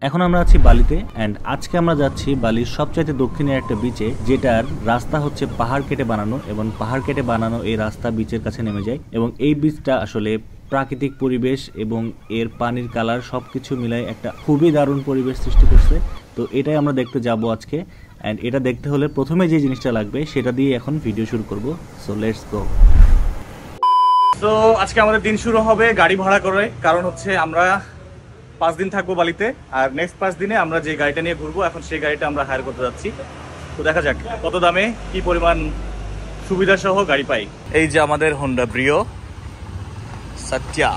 এখন আমরা আছি বালিতে এন্ড আজকে আমরা যাচ্ছি বালির সবচাইতে দক্ষিণের একটা বিচে, যেটার রাস্তা হচ্ছে পাহাড় কেটে বানানো এবং পাহাড় কেটে বানানো এই রাস্তা বিচের কাছে নেমে যায় এবং এই বিচটা আসলে প্রাকৃতিক পরিবেশ এবং এর পানির কালার সবকিছু মিলাই একটা খুবই দারুণ পরিবেশ সৃষ্টি করছে। তো এটাই আমরা দেখতে যাব আজকে এন্ড এটা দেখতে হলে প্রথমে যে জিনিসটা লাগবে সেটা দিয়ে এখন ভিডিও শুরু করব। So let's go. তো আজকে আমাদের দিন শুরু হবে গাড়ি ভাড়া করে, কারণ হচ্ছে আমরা 5 দিন থাকবো বালিতে আর নেক্সট 5 দিনে আমরা যে গাড়িটা নিয়ে ঘুরবো এখন সেই গাড়িটা আমরা হায়ার করতে যাচ্ছি। তো দেখা যাক কত দামে কি পরিমাণ সুবিধা সহ গাড়ি পাই। এই যে আমাদের Honda brew Satya,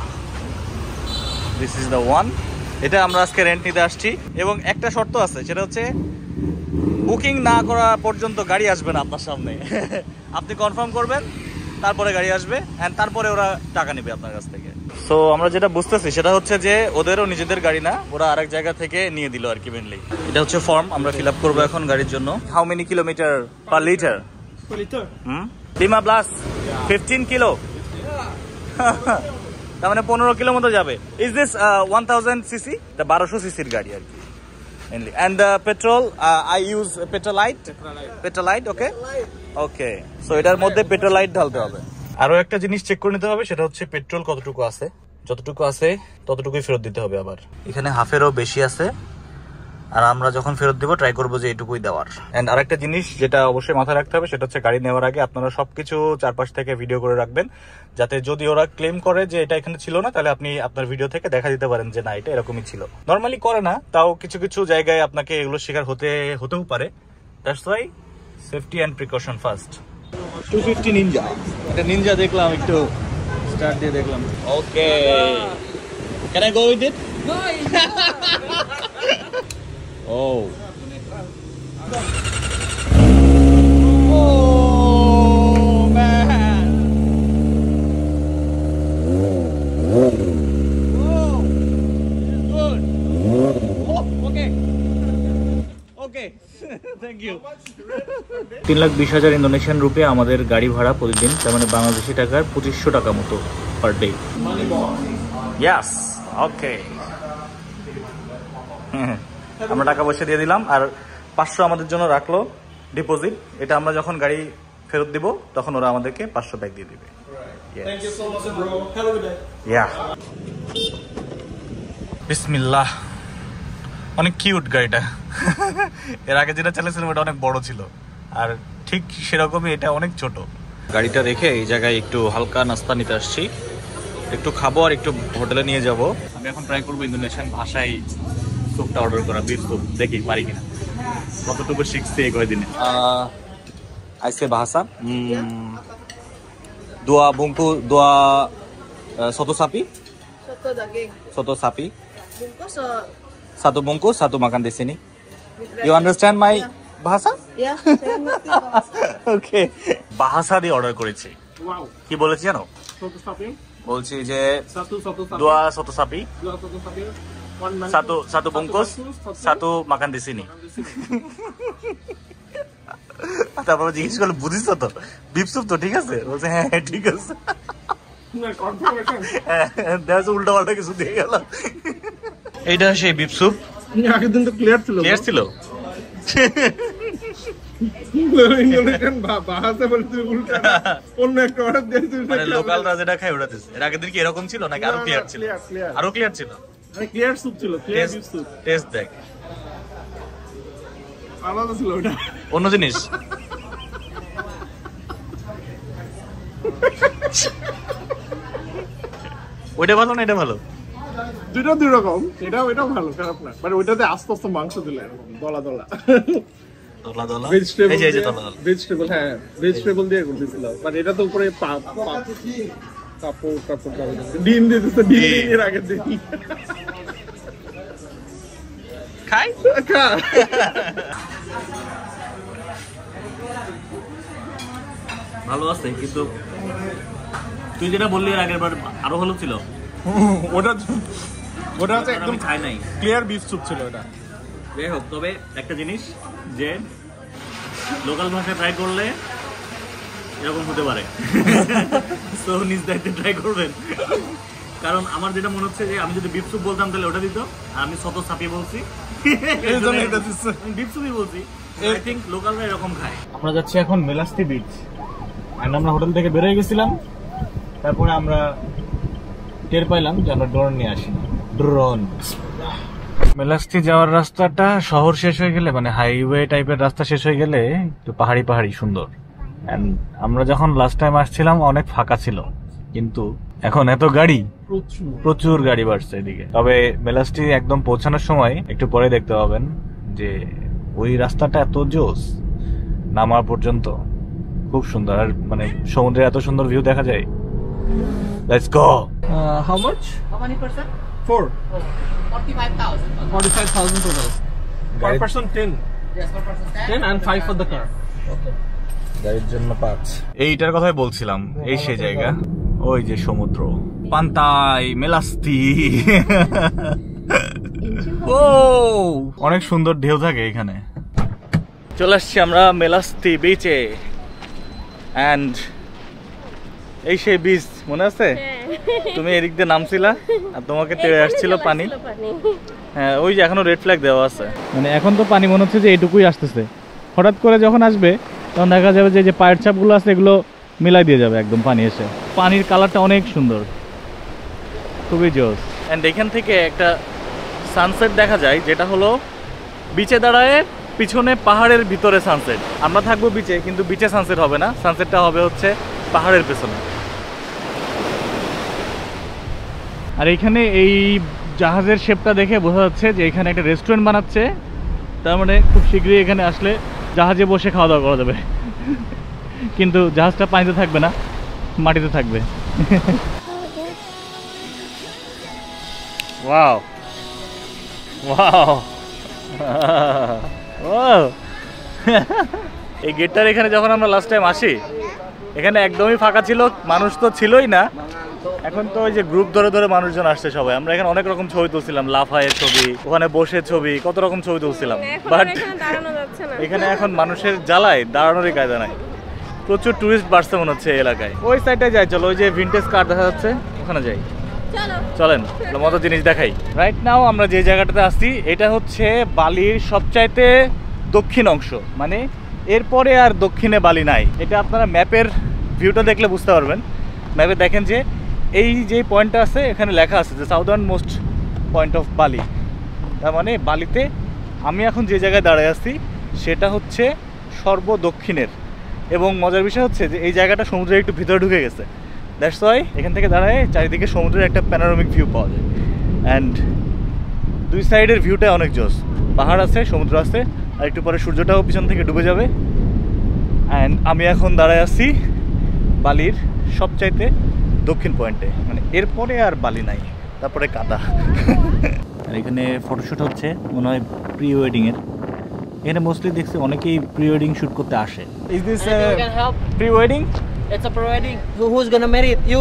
this is the one. এটা আমরা আজকে রেন্ট নিতে আসছি এবং একটা শর্ত আছে, সেটা হচ্ছে বুকিং না করা পর্যন্ত গাড়ি আসবে না আপনার সামনে। আপনি কনফার্ম করবেন, তারপরে গাড়ি আসবে এন্ড তারপরে ওরা টাকা নেবে আপনার কাছ থেকে। সো আমরা যেটা বুঝতেছি সেটা হচ্ছে যে ওদেরও নিজেদের গাড়ি না, ওরা আরেক জায়গা থেকে নিয়ে দিল আর কি মেনলি। এটা হচ্ছে ফর্ম আমরা ফিল আপ করবো এখন গাড়ির জন্য। How many kilometre per litre? Lima plus 15 kilo, তার মানে 15 কিলো মতো যাবে। Is this 1000 CC? 1200 সিসির গাড়ি আর কি mainly. And petrol I use petrolite. Okay okay, so এটার মধ্যে পেট্রোলাইট ঢালতে হবে। আরো একটা জিনিস চেক করে নিতে হবে, সেটা হচ্ছে পেট্রোল কতটুকু আছে। যতটুকু আছে ততটুকুই ফেরত দিতে হবে। আবার এখানে হাফেরও বেশি আছে, আর আমরা যখন ফেরত দিব ট্রাই করবো যে এটুকুই দেওয়ার। এন্ড আরেকটা জিনিস যেটা অবশ্যই মাথায় রাখতে হবে, সেটা হচ্ছে গাড়ি নেওয়ার আগে আপনারা সবকিছু চারপাশ থেকে ভিডিও করে রাখবেন, যাতে যদি ওরা ক্লেম করে যে এটা এখানে ছিল না, তাহলে আপনি আপনার ভিডিও থেকে দেখা দিতে পারেন যে না এটা এরকমই ছিল। নর্মালি করে না, তাও কিছু কিছু জায়গায় আপনাকে এগুলো শিকার হতেও পারে। That's why safety and precaution first. 250 Ninja, এটা নিনজা দেখলাম, একটু স্টার্ট দিয়ে দেখলাম। Okay, can I go with it? Oh. Oh man. Oh, good. Oh, okay. Okay. Thank you. 3,20,000 Indonesian রুপিয়া আমাদের গাড়ি ভাড়া প্রতিদিন, তার মানে বাংলাদেশি টাকার 2500 টাকা মতো পার ডে। Yes. Okay. আমরা টাকা পয়সা দিয়ে দিলাম আর 500 আমাদের জন্য রাখলো ডিপোজিট। এটা আমরা যখন গাড়ি ফেরত দিব তখন ওরা আমাদেরকে 500 ব্যাক দিয়ে দিবে। Thank you so much, bro. Have a good day. ইয়া, বিসমিল্লাহ। অনেক কিউট গাড়িটা। এর আগে যেটা চালিয়েছিলাম ওটা অনেক বড় ছিল, আর ঠিক সেরকমই এটা অনেক ছোট। গাড়িটা রেখে এই জায়গায় একটু হালকা নাস্তা নিতে আসছি, একটু খাবো আর একটু হোটেলে নিয়ে যাব। আমি এখন ট্রাই করবো ইন্দোনেশিয়ান ভাষায় স্যুপটা অর্ডার করা, বিফ স্যুপ। দেখি পারি কিনা, কতটুকু শিখছি এই কয়দিনে। আইসে ভাষা dua bungkus, dua soto sapi. Soto daging. Soto sapi. Bungkus Satu bungkus, satu makan di sini. You understand my bahasa? ya, saya ngerti bahasa. Okay. bahasa দিয়ে অর্ডার করেছি। Wow. কি বলেছি জানো? Soto sapi. বলছি যে Satu soto sapi. dua soto sapi. Dua soto sapi. One man. Satu bungkus, satu makan di sini. তারপরে জিজ্ঞেস করলো বুঝিস তো বিফ স্যুপ তো ঠিক আছে? বলছে হ্যাঁ ঠিক আছে। Confirmation. দেখ উল্টা পাল্টা কিছু দিয়ে গেল। এইটা সেই বিফ স্যুপ। আগের দিন তো ক্লিয়ার ছিল। ক্লিয়ার ছিল। ইন্দোনেশিয়ান ভাষা বলে তুই উল্টা অন্য একটা অর্ডার দিয়েছিস। মানে লোকালরা যেটা খায় ওটা দিস। এর আগের দিন কি এরকম ছিল নাকি আরো ক্লিয়ার ছিল? আরো ক্লিয়ার ছিল। আরে ক্লিয়ার স্যুপ ছিল, ক্লিয়ার বিফ স্যুপ। টেস্ট দেখ, আলাদা ছিল ওটা। অন্য জিনিস। ওইটা ভালো না এটা ভালো? দুটো দুই রকম, এটাও ভালো, খারাপ না। মানে ওইটাতে আস্তে আস্তে মাংস দিল এরকম দলা দলা। দলা দলা ভেজিটেবল, এই যে দলা দলা ভেজিটেবল, হ্যাঁ ভেজিটেবল দিয়ে করতেছিল। মানে এটা তো উপরে কাপড় ডিম দিয়ে দিচ্ছে, ডিম এর আগের দিন খাই খা। ভালো আছে, কিন্তু তুই যেটা বললি এর আগের বার আরো ভালো ছিল। ওটা হচ্ছে একদম খাই নাই, ক্লিয়ার বিফ স্যুপ ছিল ওটা। যাই হোক, তবে একটা জিনিস যে লোকাল ভাষায় ট্রাই করলে এরকম হতে পারে। তো নিজ দায়িত্বে ট্রাই করবেন। কারণ আমার যেটা মনে হচ্ছে যে আমি যদি বিফ স্যুপ বলতাম তাহলে ওটা দিত, আর আমি শত সাপিয়ে বলছি বিফ স্যুপই বলছি। আই থিংক লোকালরা এরকম খায়। আমরা যাচ্ছি এখন মেলাস্তি বিচ, এন্ড আমরা হোটেল থেকে বের হয়ে গেছিলাম, তারপরে আমরা টের পাইলাম যে আমরা ড্রোন নিয়ে আসি না। ড্রোন মেলাস্তি যাওয়ার রাস্তাটা শহর শেষ হয়ে গেলে, মানে হাইওয়ে টাইপের রাস্তা শেষ হয়ে গেলে একটু পাহাড়ি পাহাড়ি সুন্দর। এন্ড আমরা যখন লাস্ট টাইম আসছিলাম অনেক ফাঁকা ছিল, কিন্তু এখন এত গাড়ি, প্রচুর গাড়ি বাড়ছে এদিকে। তবে মেলাস্টি একদম পৌঁছানোর সময় একটু পরে দেখতে পাবেন যে ওই রাস্তাটা এত জোস, নামা পর্যন্ত খুব সুন্দর, আর মানে সমুদ্রের এত সুন্দর ভিউ দেখা যায়। Let's go. How much? How many person? 4. 45,000. 45,000 total. Per person 10. Yes, per person 10 and 5 for the car. Okay. গাড়ির জন্য 5। এইটার কথাই বলছিলাম, এই সেই জায়গা, ওই যে সমুদ্র, পান্তাই মেলাস্তি। ও অনেক সুন্দর ঢেউ থাকে এখানে। চলে আসছি আমরা মেলাস্তি বিচে, এন্ড এই সেই বিচ, মনে আছে তুমি এদিক দিয়ে নামছিলা আর তোমাকে তেড়ে আসছিল পানি। হ্যাঁ, ওই যে এখনো রেড ফ্ল্যাগ দেওয়া আছে, মানে এখন তো পানি মনে হচ্ছে যে এইটুকুই আসতেছে, হঠাৎ করে যখন আসবে তখন দেখা যাবে যে পায়ের ছাপগুলো আছে এগুলো মিলাই দিয়ে যাবে একদম পানি এসে। পানির কালারটা অনেক সুন্দর, খুবই জোস। অ্যান্ড এখান থেকে একটা সানসেট দেখা যায়, যেটা হলো বিচে দাঁড়ায় পিছনে পাহাড়ের ভিতরে সানসেট। আমরা থাকবো বিচে, কিন্তু বিচে সানসেট হবে না, সানসেটটা হবে হচ্ছে পাহাড়ের পেছনে। আর এখানে এই জাহাজের শেপটা দেখে বোঝা যাচ্ছে যে এখানে একটা রেস্টুরেন্ট বানাচ্ছে, তার মানে খুব শীঘ্রই এখানে আসলে জাহাজে বসে খাওয়া দাওয়া করা যাবে, কিন্তু জাহাজটা পানিতে থাকবে না, মাটিতে থাকবে। Wow wow wow. এই গেটটার এখানে যখন আমরা লাস্ট টাইম আসি, এখানে একদমই ফাঁকা ছিল, মানুষ তো ছিলই না। এখন তো ওই যে গ্রুপ ধরে ধরে মানুষজন আসছে সবাই। আমরা এখানে অনেক রকম ছবি তুলছিলাম, লাফায়ের ছবি, ওখানে বসে ছবি, কত রকম ছবি তুলছিলাম, বাট এখানে এখন মানুষের জ্বালায় দাঁড়ানোরই কায়দা নাই। প্রচুর টুরিস্ট বাড়ছে মনে হচ্ছে এই এলাকায়। ওই সাইডটায় যাই, চলো, ওই যে ভিনটেজ কার দেখা যাচ্ছে ওখানে যাই, চলেন মতো জিনিস দেখাই। রাইট নাও আমরা যে জায়গাটাতে আসছি, এটা হচ্ছে বালির সবচাইতে দক্ষিণ অংশ, মানে এরপরে আর দক্ষিণে বালি নাই। এটা আপনারা ম্যাপের ভিউটা দেখলে বুঝতে পারবেন। ম্যাপে দেখেন যে এই যে পয়েন্টটা আছে, এখানে লেখা আছে যে সাউদার্ন মোস্ট পয়েন্ট অফ বালি। তার মানে বালিতে আমি এখন যে জায়গায় দাঁড়িয়ে আছি সেটা হচ্ছে সর্বদক্ষিণের। এবং মজার বিষয় হচ্ছে যে এই জায়গাটা সমুদ্রের একটু ভিতরে ঢুকে গেছে, দ্যাটস ওয়াই এখান থেকে দাঁড়ায় চারিদিকে সমুদ্রের একটা প্যানোরামিক ভিউ পাওয়া যায়। অ্যান্ড দুই সাইডের ভিউটা অনেক জোস, পাহাড় আছে, সমুদ্র আছে, আর একটু পরে সূর্যটাও পিছন থেকে ডুবে যাবে। অ্যান্ড আমি এখন দাঁড়ায় আছি বালির সবচাইতে দক্ষিণ পয়েন্টে, মানে এরপরে আর বালি নাই, তারপরে কাদা। আর এখানে ফটোশ্যুট হচ্ছে মনে হয় প্রি ওয়েডিংয়ের। এখানে মোস্টলি দেখছি অনেকেই প্রি ওয়েডিং শ্যুট করতে আসে। Is this can help. Pre wedding? It's a pre-wedding. Who's gonna marry it? You?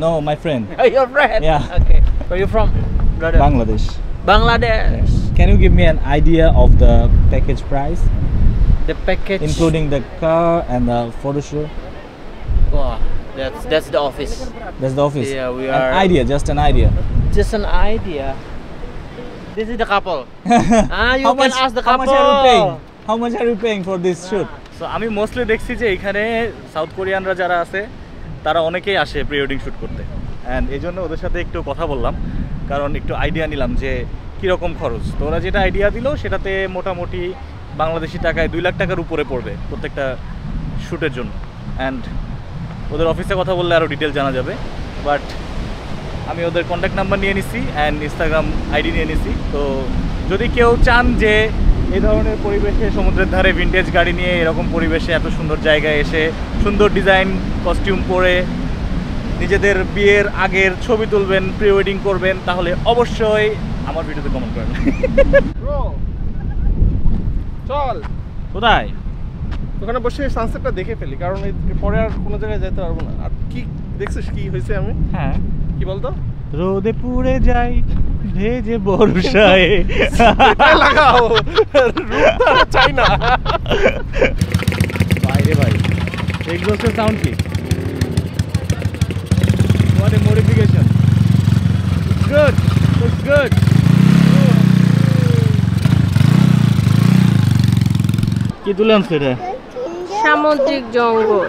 No, my friend. Your friend? Yeah. Okay. Where you from, brother? Bangladesh. Bangladesh. Can you give me an idea of the package price, The package. including the car and the photo shoot? Wow, that's the office. That's the office. Yeah, we An are- idea, just an idea. Just an idea. This is the couple. You How can much- ask the How couple. much are you paying? How much are you paying for this shoot? So আমি mostly দেখছি যে এখানে south কোরিয়ানরা যারা আছে তারা অনেকেই আসে pre wedding shoot করতে, অ্যান্ড এই জন্য ওদের সাথে একটু কথা বললাম, কারণ একটু আইডিয়া নিলাম যে কীরকম খরচ। তো ওরা যেটা আইডিয়া দিল সেটাতে মোটামুটি বাংলাদেশি টাকায় 2 লাখ টাকার উপরে পড়বে প্রত্যেকটা শ্যুটের জন্য। অ্যান্ড ওদের অফিসে কথা বললে আরও ডিটেল জানা যাবে, বাট আমি ওদের কন্ট্যাক্ট নাম্বার নিয়ে নিছি অ্যান্ড ইনস্টাগ্রাম আইডি নিয়ে নিছি। তো যদি কেউ চান যে এই ধরনের পরিবেশে সমুদ্রের ধারে ভিনটেজ গাড়ি নিয়ে এরকম পরিবেশে এত সুন্দর জায়গায় এসে সুন্দর ডিজাইন কস্টিউম পরে নিজেদের বিয়ের আগের ছবি তুলবেন, প্রি ওয়েডিং করবেন, তাহলে অবশ্যই আমার ভিডিওতে কমেন্ট করেন। ব্রো চল কোথায়? ওখানে বসে সানসেটটা দেখে ফেলি, কারণ পরে আর কোনো জায়গায় যেতে পারবো না। আর কি দেখছিস কি হয়েছে? আমি হ্যাঁ, কি বলতো, রোদে পুড়ে যাই ভেজে বর্ষায়। লাগাও চাই না। বাইরে ভাই, এক্সস্টের সাউন্ড কি? What a modification. good. Looks good. কি তুলে আনছো এটা? সামুদ্রিক জঙ্গল।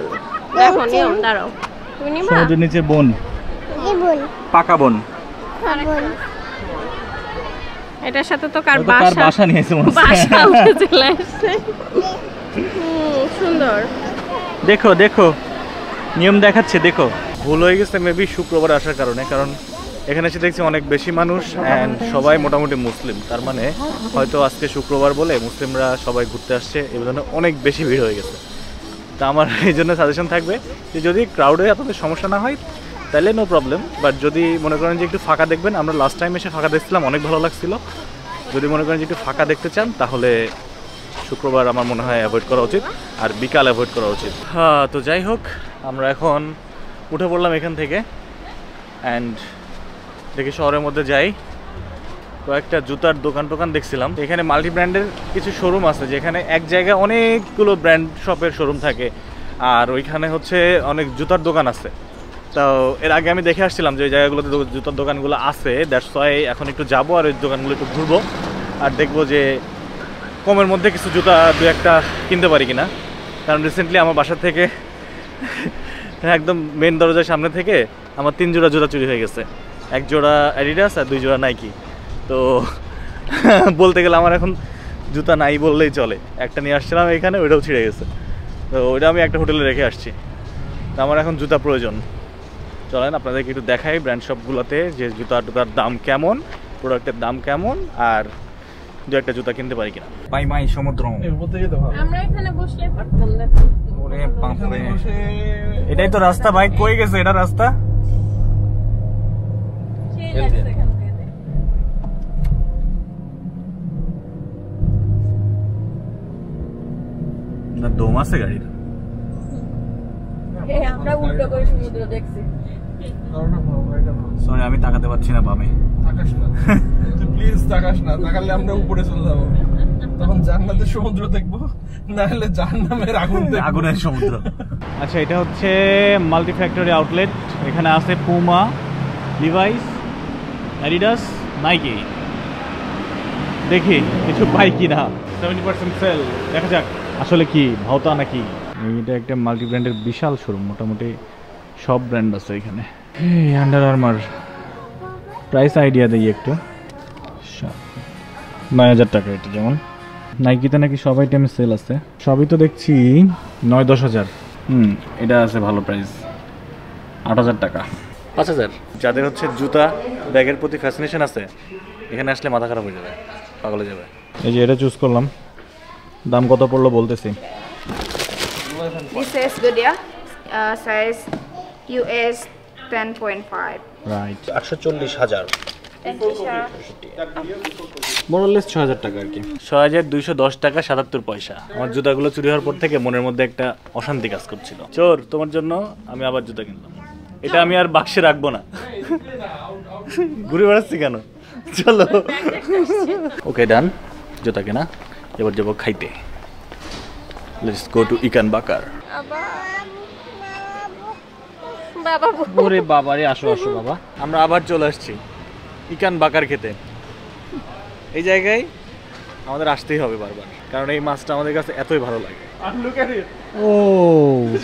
দেখো নিয়ম দাঁড়াও। তুমি নিবা? সমুদ্রের নিচে বন। কি বন? পাকা বন। এটার সাথে তো কার বাসা নিয়েছে মনে হচ্ছে। বাসা উঠে চলে আসছে। সুন্দর। দেখো দেখো নিয়ম দেখাচ্ছে দেখো। ভুল হয়ে গেছে মেবি শুক্রবার আসার কারণে, কারণ এখানে এসে দেখছি অনেক বেশি মানুষ অ্যান্ড সবাই মোটামুটি মুসলিম। তার মানে হয়তো আজকে শুক্রবার বলে মুসলিমরা সবাই ঘুরতে আসছে, এই জন্য অনেক বেশি ভিড় হয়ে গেছে। তা আমার এই জন্য সাজেশন থাকবে যে যদি ক্রাউডে আপনাদের সমস্যা না হয় তাহলে নো প্রবলেম, বাট যদি মনে করেন যে একটু ফাঁকা দেখবেন, আমরা লাস্ট টাইম এসে ফাঁকা দেখছিলাম, অনেক ভালো লাগছিল। যদি মনে করেন যে একটু ফাঁকা দেখতে চান তাহলে শুক্রবার আমার মনে হয় অ্যাভয়েড করা উচিত, আর বিকাল অ্যাভয়েড করা উচিত। হ্যাঁ, তো যাই হোক আমরা এখন উঠে পড়লাম এখান থেকে অ্যান্ড দেখি শহরের মধ্যে যাই। কয়েকটা জুতার দোকান দেখছিলাম। এখানে মাল্টি ব্র্যান্ডের কিছু শোরুম আছে, যেখানে এক জায়গায় অনেকগুলো ব্র্যান্ড শপের শোরুম থাকে, আর ওইখানে হচ্ছে অনেক জুতার দোকান আছে। তো এর আগে আমি দেখে আসছিলাম যে ওই জায়গাগুলোতে জুতার দোকানগুলো আছে, দ্যাটস ওয়াই এখন একটু যাবো আর ওই দোকানগুলো একটু ঘুরবো আর দেখবো যে কমের মধ্যে কিছু জুতা দু একটা কিনতে পারি কিনা। কারণ রিসেন্টলি আমার বাসা থেকে একদম মেন দরজার সামনে থেকে আমার 3 জোড়া জুতা চুরি হয়ে গেছে। 1 জোড়া অ্যাডিডাস আর 2 জোড়া নাইকি। তো বলতে গেলে আমার এখন জুতা নাই বললেই চলে। একটা নিয়ে আসছিলাম এখানে, ওইটাও ছিঁড়ে গেছে। তো ওইটা আমি একটা হোটেলে রেখে আসছি। তো আমার এখন জুতা প্রয়োজন। চলেন আপনাদেরকে একটু দেখাই ব্র্যান্ড শপগুলোতে যে জুতার দাম কেমন, প্রোডাক্টের দাম কেমন, আর দু একটা জুতা কিনতে পারি কিনা। পাইমাই সমুদ্র আমরা এখানে বসলে পারতাম দেখো। ওরে বাপরে, এটাই তো রাস্তা ভাই। কই গেছে এটা রাস্তা? না দম আছে গাড়ির। আমরা উল্টো করে সমুদ্র দেখছি। সরি আমি তাকাতে পারছি না বামে। তাকাস না তুই, প্লিজ তাকাস না। তাকালে আমরা উপরে চলে যাবো, তখন জান্নাতের সমুদ্র দেখবো, না হলে জাহান্নামের আগুন দেখবো। আগুনের সমুদ্র। আচ্ছা, এটা হচ্ছে মাল্টি ফ্যাক্টরি আউটলেট। এখানে আছে পুমা, লিভাইস, অ্যাডিডাস, নাইকি। দেখি কিছু পাই কিনা। 70% সেল। দেখা যাক আসলে কি ভাওতা নাকি। এটা একটা মাল্টি ব্র্যান্ডের বিশাল শোরুম, মোটামুটি সব ব্র্যান্ড আছে এখানে। আন্ডার আর্মার প্রাইস আইডিয়া দিই একটু। 9,000 টাকা এটা। যেমন নাইকিতে নাকি সব আইটেমে সেল আছে, সবই তো দেখছি 9-10 হাজার। এটা আছে ভালো প্রাইস 8,000 টাকা, 5,000। যাদের হচ্ছে জুতা ব্যাগের প্রতি ফ্যাসিনেশন আছে, এখানে আসলে মাথা খারাপ হয়ে যাবে, পাগল হয়ে যাবে। এই যে এটা চুজ করলাম, দাম কত পড়লো বলতেছি। This is good, yeah. Size US 10.5. Right, 840,000। মোরলেস 6,000 টাকা আর কি। 6,210 টাকা 77 পয়সা। আমার জুতাগুলো চুরি হওয়ার পর থেকে মনের মধ্যে একটা অশান্তি কাজ করছিল। চোর, তোমার জন্য আমি আবার জুতা কিনলাম। এটা আমি আর বাক্সে রাখবো না। ঘুরে বেড়াচ্ছি কেন? চলো। ওকে ডান, জুতা কেনা। এবার যাবো খাইতে। লেটস গো টু ইকান বাকার। বাবা ওরে বাবা রে, আসো আসো বাবা। আমরা আবার চলে আসছি ইকান বাকার খেতে। এই জায়গায় আমাদের আসতেই হবে বারবার, কারণ এই মাছটা আমাদের কাছে এতই ভালো লাগে। আর look at it, ও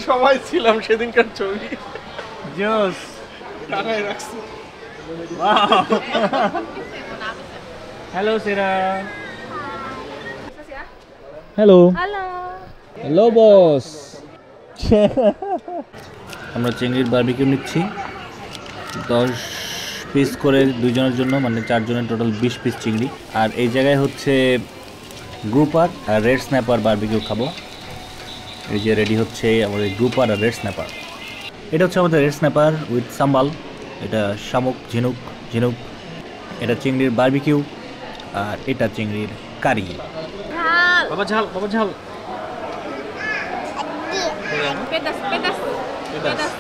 সবাই ছিলাম সেদিনকার ছবি। জোস, টাকায় রাখছি। হ্যালো সেরা। Hello hello. Hello boss. আমরা চিংড়ির বারবিকিউ নিচ্ছি 10 পিস করে, 2 জনের জন্য, মানে 4 জনের টোটাল 20 পিস চিংড়ি। আর এই জায়গায় হচ্ছে গ্রুপার আর রেড স্ন্যাপার বারবিকিউ খাবো। এই যে রেডি হচ্ছে আমাদের গ্রুপার আর রেড স্ন্যাপার। এটা হচ্ছে আমাদের রেড স্ন্যাপার উইথ সাম্বাল। এটা শামুক, ঝিনুক ঝিনুক। এটা চিংড়ির বারবিকিউ, আর এটা চিংড়ির কারি। বাবা ঝাল, বাবা ঝাল। পেদাস পেদাস পেদাস।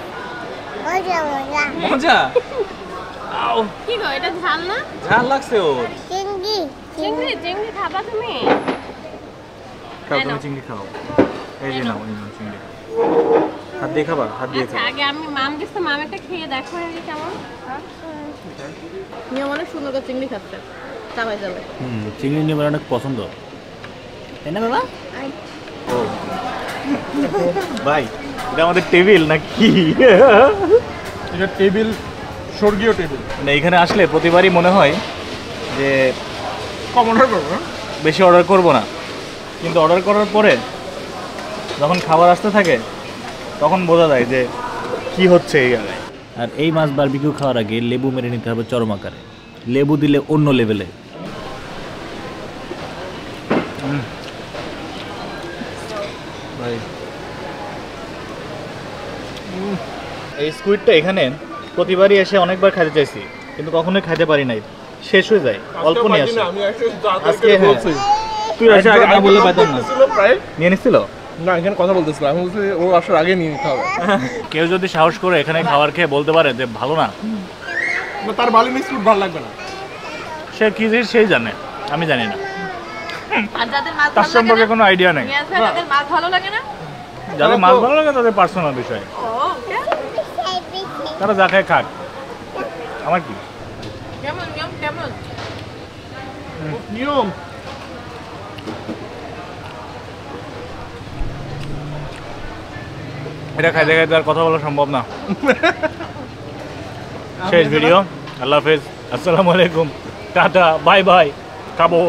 মজা। কি গো, এটা ঝাল না? ঝাল লাগছে ওর। চিংড়ি চিংড়ি খাবা তুমি? খাও তুমি চিংড়ি খাও। এই যে নাও, এই নাও চিংড়ি। হাত দিয়ে খাবা, হাত দিয়ে আচ্ছা খাও। আগে আমি মাম দিছে, মাম একটা খেয়ে দেখো আগে কেমন। নিয়ম অনেক সুন্দর করে চিংড়ি খাচ্ছে চাবাই চাবাই চিংড়ি নিয়ে অনেক পছন্দ তাই না বাবা ও ভাই এটা আমাদের টেবিল নাকি এটা টেবিল স্বর্গীয় টেবিল মানে এখানে আসলে প্রতিবারই মনে হয় যে কম অর্ডার করবো বেশি অর্ডার করব না, কিন্তু অর্ডার করার পরে যখন খাবার আসতে থাকে তখন বোঝা যায় যে কি হচ্ছে এই জায়গায়। আর এই মাছ বারবিকিউ খাওয়ার আগে লেবু মেরে নিতে হবে চরম আকারে, লেবু দিলে অন্য লেভেলে। এই স্কুইডটা এখানে প্রতিবারই এসে অনেকবার খেতে চাইছি, কিন্তু কখনোই খেতে পারি নাই, শেষ হয়ে যায় অল্প নিয়ে আসে। আজকে তুই আসে আগে না বললে পাইতাম না। নিয়ে নিচ্ছিল না, এখানে কথা বলতেছিল, আমি বলছি ও আসার আগে নিয়ে নিতে হবে। কেউ যদি সাহস করে এখানে খাবার খেয়ে বলতে পারে যে ভালো না, তার বালি মিক্স ফ্রুট ভালো লাগবে না, সে কি জিনিস সেই জানে, আমি জানি না, আর যাদের মাছ তার সম্পর্কে কোনো আইডিয়া নেই। যাদের মাছ ভালো লাগে না, যাদের মাছ ভালো লাগে তাদের পার্সোনাল বিষয়, তারা যা খায় খাক, আমার কি কেমন নিয়ম কেমন নিয়ম। এটা খাইতে খাইতে আর কথা বলা সম্ভব না। শেষ ভিডিও, আল্লাহ হাফেজ, আসসালামু আলাইকুম, টাটা, বাই বাই, খাবো।